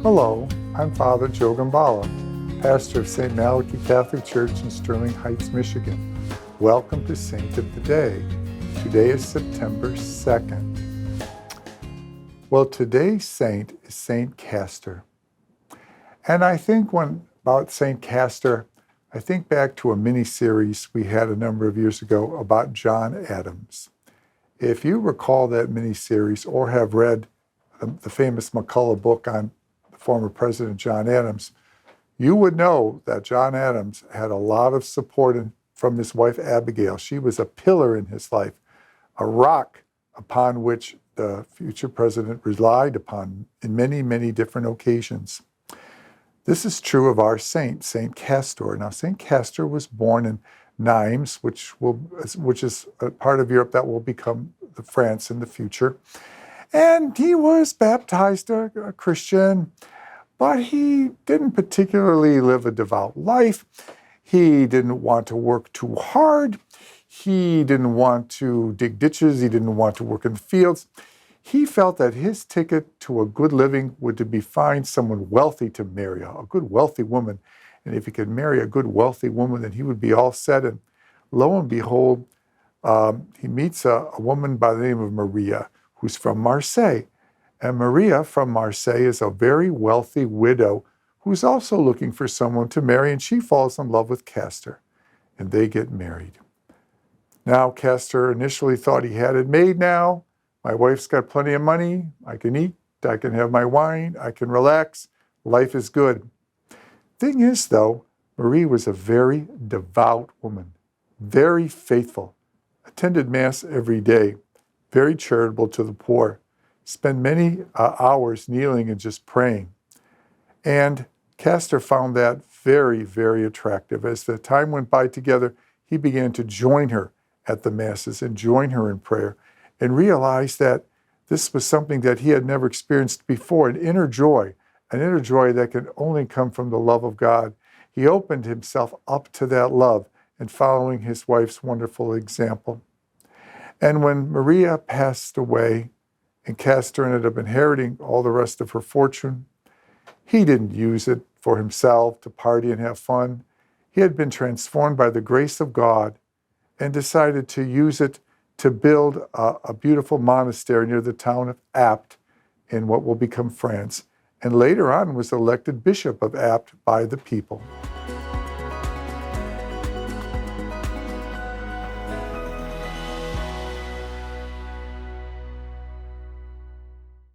Hello, I'm Father Joe Gambala, pastor of St. Malachi Catholic Church in Sterling Heights, Michigan. Welcome to Saint of the Day. Today is September 2nd. Well, today's saint is Saint Castor. And I think about Saint Castor, I think back to a mini-series we had a number of years ago about John Adams. If you recall that mini-series or have read the famous McCullough book on former President John Adams, you would know that John Adams had a lot of support from his wife Abigail. She was a pillar in his life, a rock upon which the future president relied upon in many, many different occasions. This is true of our saint, Saint Castor. Now, Saint Castor was born in Nimes, which is a part of Europe that will become France in the future. And he was baptized a Christian, but he didn't particularly live a devout life. He didn't want to work too hard. He didn't want to dig ditches. He didn't want to work in the fields. He felt that his ticket to a good living would be find someone wealthy to marry, a good wealthy woman. And if he could marry a good wealthy woman, then he would be all set. And lo and behold, he meets a woman by the name of Maria, who's from Marseille. And Maria from Marseille is a very wealthy widow who's also looking for someone to marry, and she falls in love with Castor, and they get married. Now, Castor initially thought he had it made now. My wife's got plenty of money. I can eat. I can have my wine. I can relax. Life is good. Thing is, though, Marie was a very devout woman, very faithful, attended Mass every day, very charitable to the poor, spent many hours kneeling and just praying. And Castor found that very, very attractive. As the time went by together, he began to join her at the Masses and join her in prayer and realized that this was something that he had never experienced before, an inner joy that can only come from the love of God. He opened himself up to that love and following his wife's wonderful example. And when Maria passed away and Castor ended up inheriting all the rest of her fortune, he didn't use it for himself to party and have fun. He had been transformed by the grace of God and decided to use it to build a beautiful monastery near the town of Apt in what will become France, and later on was elected Bishop of Apt by the people.